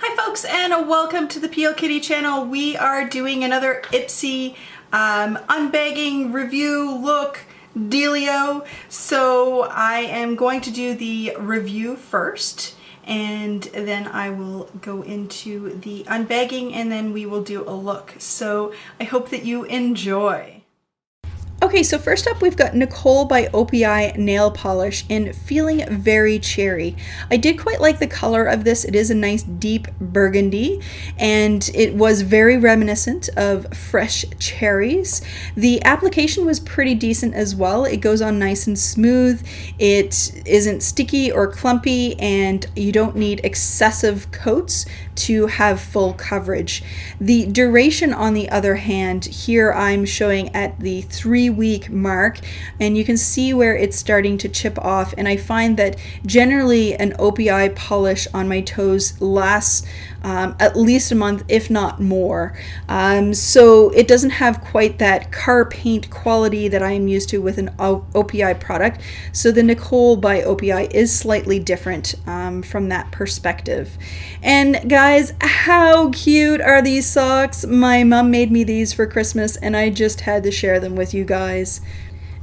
Hi folks, and welcome to the PLKitty channel. We are doing another Ipsy unbagging review look dealio. So I am going to do the review first, and then I will go into the unbagging, and then we will do a look. So I hope that you enjoy. Okay, so first up we've got Nicole by OPI nail polish in Feeling Very Cherry. I did quite like the color of this. It is a nice deep burgundy, and it was very reminiscent of fresh cherries. The application was pretty decent as well. It goes on nice and smooth. It isn't sticky or clumpy, and you don't need excessive coats to have full coverage. The duration, on the other hand, here I'm showing at the 3-week mark, and you can see where it's starting to chip off, and I find that generally an OPI polish on my toes lasts at least a month, if not more. So it doesn't have quite that car paint quality that I am used to with an OPI product. So the Nicole by OPI is slightly different from that perspective. And guys, how cute are these socks? My mom made me these for Christmas, and I just had to share them with you guys.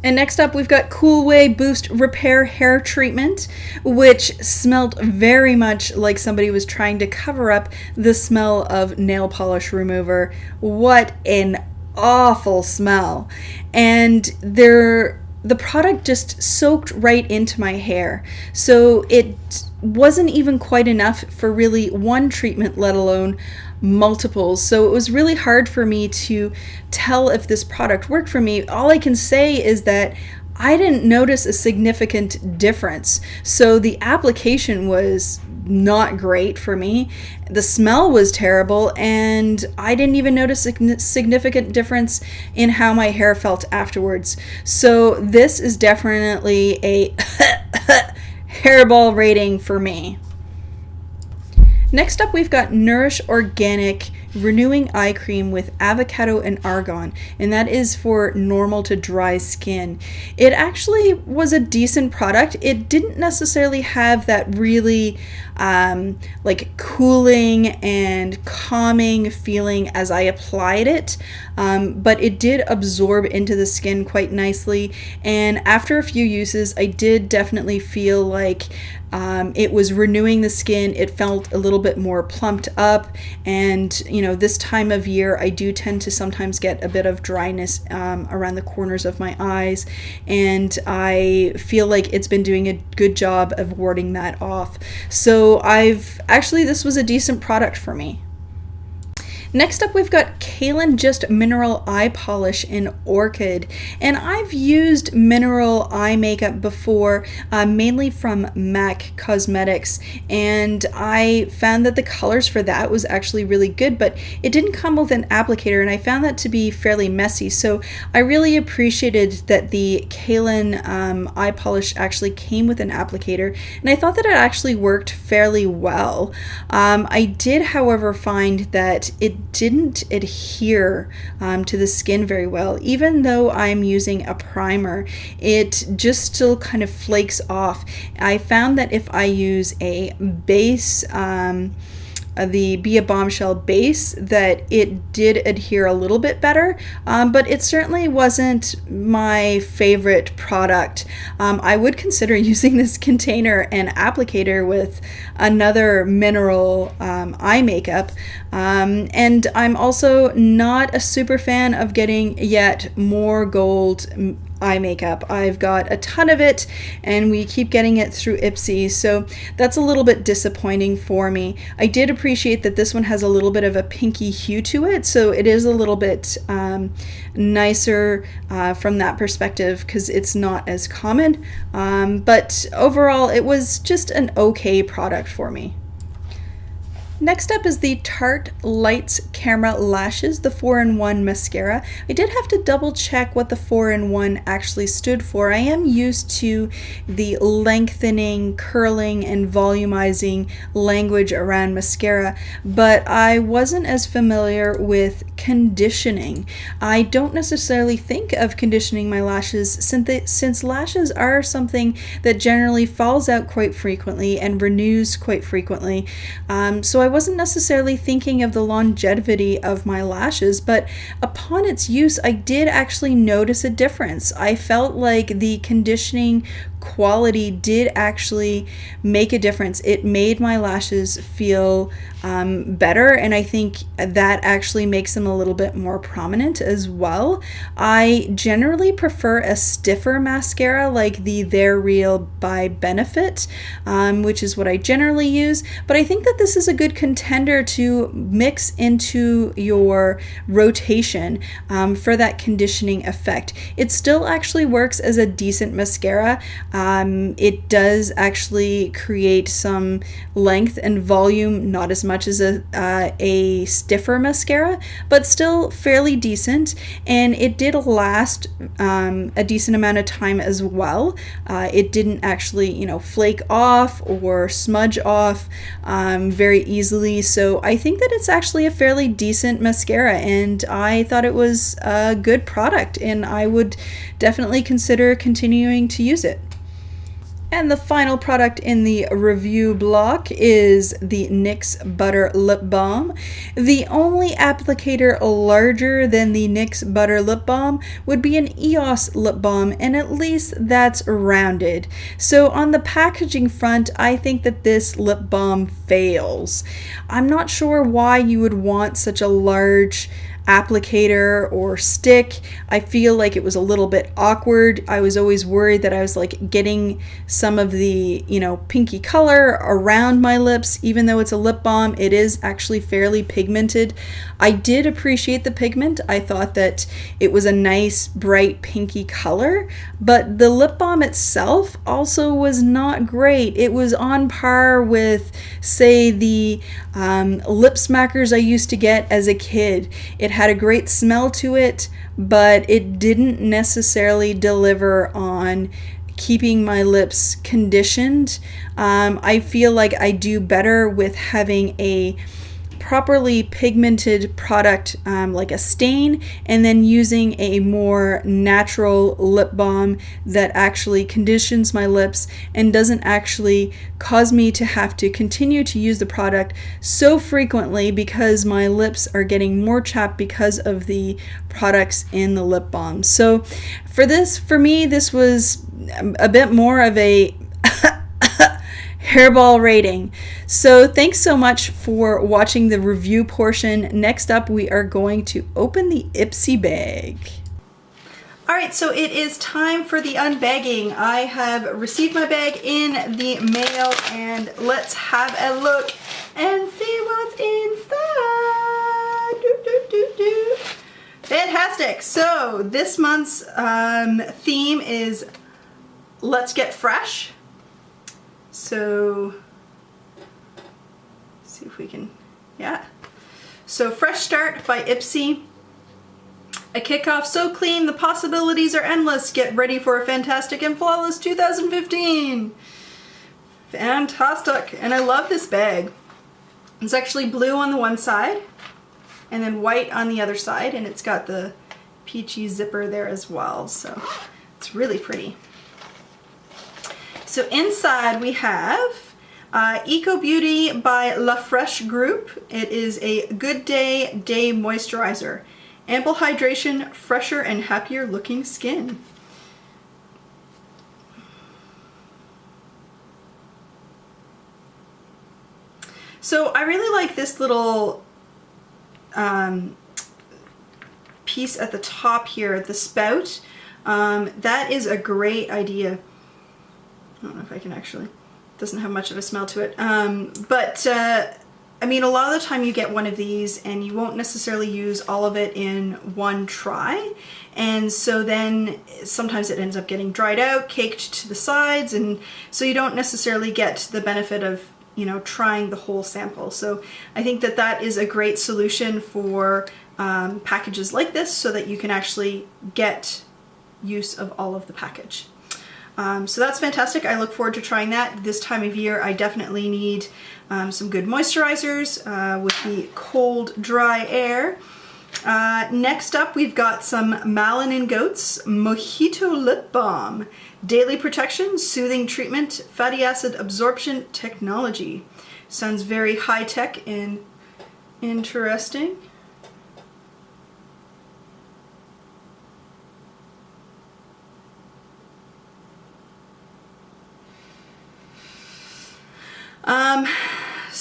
And next up, we've got Coolway Boost Repair Hair Treatment, which smelled very much like somebody was trying to cover up the smell of nail polish remover. What an awful smell. And the product just soaked right into my hair. So it wasn't even quite enough for really one treatment, let alone multiples. So it was really hard for me to tell if this product worked for me. All I can say is that I didn't notice a significant difference. So the application was not great for me. The smell was terrible, and I didn't even notice a significant difference in how my hair felt afterwards. So this is definitely a hairball rating for me. Next up, we've got Nourish Organic Renewing Eye Cream with avocado and argan, and that is for normal to dry skin. It actually was a decent product. It didn't necessarily have that really like cooling and calming feeling as I applied it, but it did absorb into the skin quite nicely, and after a few uses I did definitely feel like it was renewing the skin. It felt a little bit more plumped up, and you know, this time of year I do tend to sometimes get a bit of dryness around the corners of my eyes, and I feel like it's been doing a good job of warding that off. So this was a decent product for me. Next up, we've got Cailyn Just Mineral Eye Polish in Orchid, and I've used mineral eye makeup before, mainly from MAC Cosmetics, and I found that the colors for that was actually really good, but it didn't come with an applicator, and I found that to be fairly messy. So I really appreciated that the Cailyn eye polish actually came with an applicator, and I thought that it actually worked fairly well. I did, however, find that it didn't adhere to the skin very well. Even though I'm using a primer, it just still kind of flakes off. I found that if I use a base, the Be a Bombshell base, that it did adhere a little bit better, but it certainly wasn't my favorite product. I would consider using this container and applicator with another mineral eye makeup, and I'm also not a super fan of getting yet more gold eye makeup. I've got a ton of it, and we keep getting it through Ipsy, so that's a little bit disappointing for me. I did appreciate that this one has a little bit of a pinky hue to it, so it is a little bit nicer from that perspective because it's not as common, but overall it was just an okay product for me. Next up is the Tarte Lights Camera Lashes, the 4-in-1 mascara. I did have to double check what the 4-in-1 actually stood for. I am used to the lengthening, curling, and volumizing language around mascara, but I wasn't as familiar with conditioning. I don't necessarily think of conditioning my lashes since lashes are something that generally falls out quite frequently and renews quite frequently. So I wasn't necessarily thinking of the longevity of my lashes, but upon its use, I did actually notice a difference. I felt like the conditioning quality did actually make a difference. It made my lashes feel better, and I think that actually makes them a little bit more prominent as well. I generally prefer a stiffer mascara like the They're Real by Benefit, which is what I generally use, but I think that this is a good contender to mix into your rotation for that conditioning effect. It still actually works as a decent mascara. It does actually create some length and volume, not as much as a stiffer mascara, but still fairly decent, and it did last a decent amount of time as well. It didn't actually, flake off or smudge off very easily, so I think that it's actually a fairly decent mascara, and I thought it was a good product, and I would definitely consider continuing to use it. And the final product in the review block is the NYX Butter Lip Balm. The only applicator larger than the NYX Butter Lip Balm would be an EOS lip balm, and at least that's rounded. So on the packaging front, I think that this lip balm fails. I'm not sure why you would want such a large applicator or stick. I feel like it was a little bit awkward. I was always worried that I was like getting some of the, pinky color around my lips. Even though it's a lip balm, it is actually fairly pigmented. I did appreciate the pigment. I thought that it was a nice bright pinky color, but the lip balm itself also was not great. It was on par with, say, the lip smackers I used to get as a kid. It had a great smell to it, but it didn't necessarily deliver on keeping my lips conditioned. I feel like I do better with having a properly pigmented product like a stain, and then using a more natural lip balm that actually conditions my lips and doesn't actually cause me to have to continue to use the product so frequently because my lips are getting more chapped because of the products in the lip balm. So for me, this was a bit more of a hairball rating. So thanks so much for watching the review portion. Next up, we are going to open the Ipsy bag. All right, so it is time for the unbagging. I have received my bag in the mail, and let's have a look and see what's inside. Fantastic. So this month's theme is Let's Get Fresh. So, see if we can, So Fresh Start by Ipsy. A kickoff so clean, the possibilities are endless. Get ready for a fantastic and flawless 2015. Fantastic. And I love this bag. It's actually blue on the one side and then white on the other side, and it's got the peachy zipper there as well. So it's really pretty. So inside we have Eco Beauty by La Fresh Group. It is a Good Day Day Moisturizer. Ample hydration, fresher and happier looking skin. So I really like this little piece at the top here, the spout. That is a great idea. I don't know if I can actually, doesn't have much of a smell to it. I mean, a lot of the time you get one of these and you won't necessarily use all of it in one try. And so then sometimes it ends up getting dried out, caked to the sides, and so you don't necessarily get the benefit of, trying the whole sample. So I think that that is a great solution for packages like this so that you can actually get use of all of the package. So that's fantastic. I look forward to trying that. This time of year, I definitely need some good moisturizers with the cold, dry air. Next up, we've got some Malin+Goetz Mojito Lip Balm. Daily protection, soothing treatment, fatty acid absorption technology. Sounds very high-tech and interesting.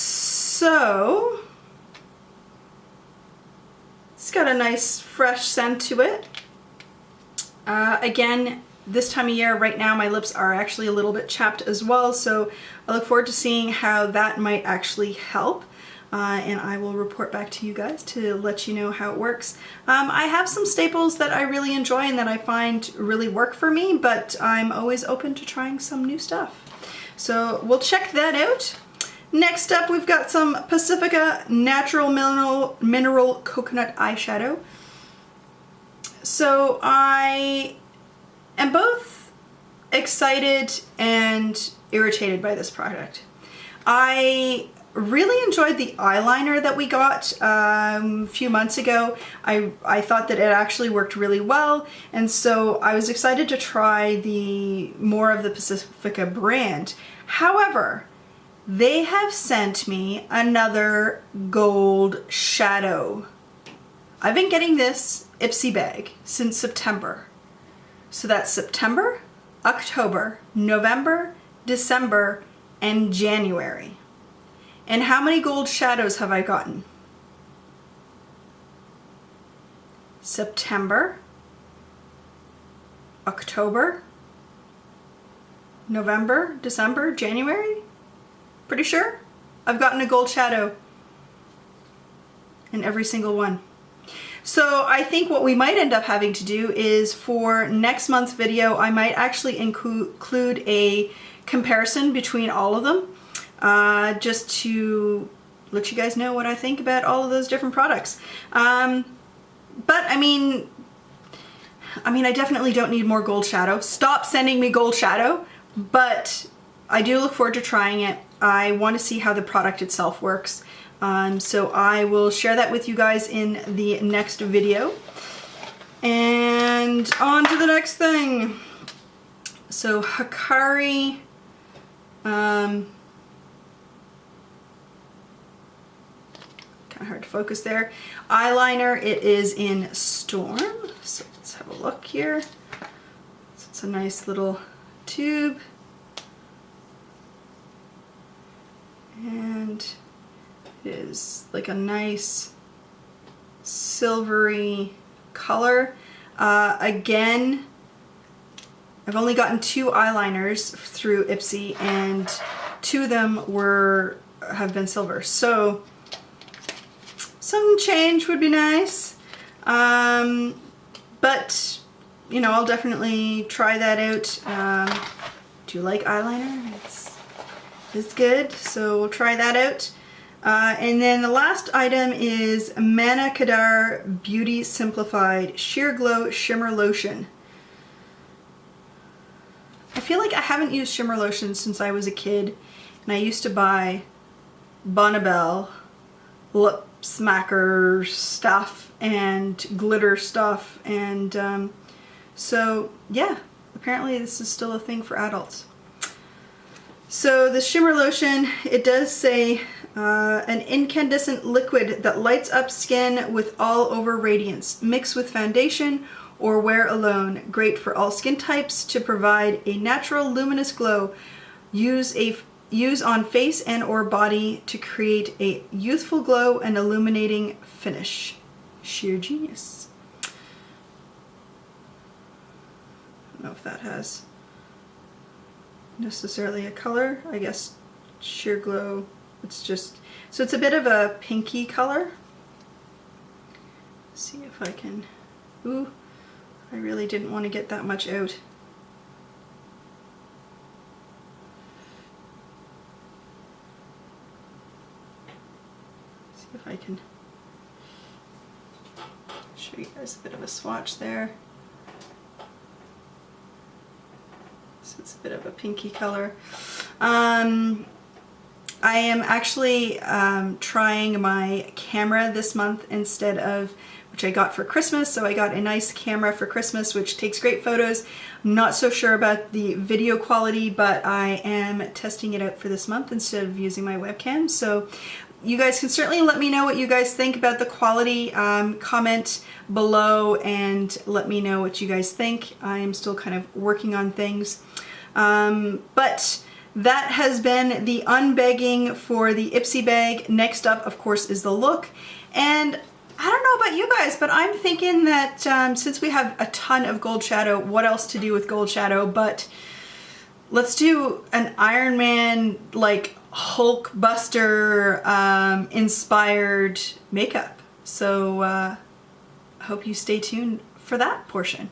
So it's got a nice fresh scent to it. Again, this time of year right now my lips are actually a little bit chapped as well, so I look forward to seeing how that might actually help. And I will report back to you guys to let you know how it works. I have some staples that I really enjoy and that I find really work for me, but I'm always open to trying some new stuff. So we'll check that out. Next up, we've got some Pacifica Natural Mineral Coconut Eyeshadow. So I am both excited and irritated by this product. I really enjoyed the eyeliner that we got a few months ago. I thought that it actually worked really well, and so I was excited to try more of the Pacifica brand. However, they have sent me another gold shadow. I've been getting this Ipsy bag since September. So that's September, October, November, December, and January. And how many gold shadows have I gotten? September, October, November, December, January? Pretty sure I've gotten a gold shadow in every single one. So I think what we might end up having to do is for next month's video, I might actually include a comparison between all of them, just to let you guys know what I think about all of those different products. But I mean, I definitely don't need more gold shadow. Stop sending me gold shadow, but I do look forward to trying it. I want to see how the product itself works. So I will share that with you guys in the next video. And on to the next thing. So Hikari, kind of hard to focus there. Eyeliner, it is in Storm. So let's have a look here. So it's a nice little tube. And it is like a nice silvery color. Again, I've only gotten 2 eyeliners through Ipsy, and 2 of them have been silver. So some change would be nice. But you know, I'll definitely try that out. Do you like eyeliner? It's good, so we'll try that out. And then the last item is Manna Kadar Beauty Simplified Sheer Glow Shimmer Lotion. I feel like I haven't used shimmer lotion since I was a kid, and I used to buy Bonnabelle lip smacker stuff and glitter stuff, and so yeah, apparently this is still a thing for adults. So the shimmer lotion, it does say an incandescent liquid that lights up skin with all over radiance. Mix with foundation or wear alone. Great for all skin types to provide a natural luminous glow. Use on face and or body to create a youthful glow and illuminating finish. Sheer genius. I don't know if that has necessarily a color. I guess sheer glow, it's just, so it's a bit of a pinky color. Let's see if I can, ooh, I really didn't want to get that much out. See if I can show you guys a bit of a swatch there. So it's a bit of a pinky color. I am actually trying my camera this month instead of, which I got for Christmas. So I got a nice camera for Christmas, which takes great photos. I'm not so sure about the video quality, but I am testing it out for this month instead of using my webcam. So you guys can certainly let me know what you guys think about the quality. Comment below and let me know what you guys think. I am still kind of working on things. But that has been the unbagging for the Ipsy bag. Next up, of course, is the look. And I don't know about you guys, but I'm thinking that since we have a ton of gold shadow, what else to do with gold shadow? But let's do an Iron Man, like Hulk Buster inspired makeup. So I hope you stay tuned for that portion.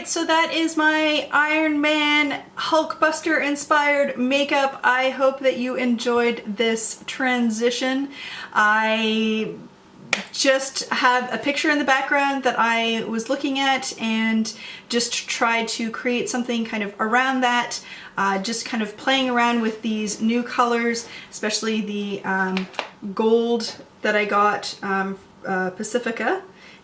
so that is my Iron Man Hulkbuster inspired makeup. I hope that you enjoyed this transition. I just have a picture in the background that I was looking at and just tried to create something kind of around that, just kind of playing around with these new colors, especially the gold that I got, Pacifica,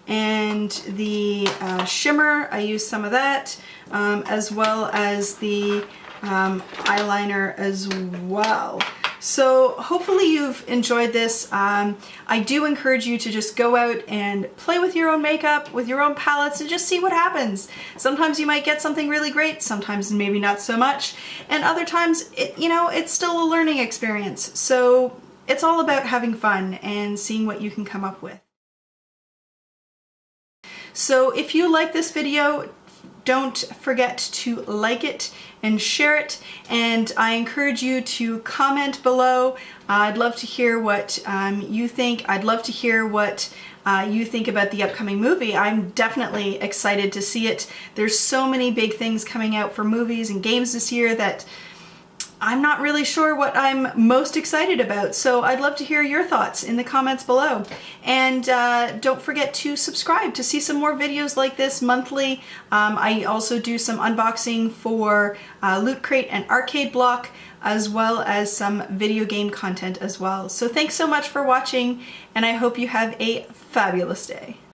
and the shimmer. I used some of that, as well as the eyeliner as well. So hopefully you've enjoyed this. I do encourage you to just go out and play with your own makeup, with your own palettes, and just see what happens. Sometimes you might get something really great, sometimes maybe not so much, and other times it's still a learning experience. So it's all about having fun and seeing what you can come up with. So if you like this video, don't forget to like it and share it, and I encourage you to comment below. I'd love to hear what you think. I'd love to hear what you think about the upcoming movie. I'm definitely excited to see it. There's so many big things coming out for movies and games this year that I'm not really sure what I'm most excited about, so I'd love to hear your thoughts in the comments below. And don't forget to subscribe to see some more videos like this monthly. I also do some unboxing for Loot Crate and Arcade Block, as well as some video game content as well. So thanks so much for watching, and I hope you have a fabulous day.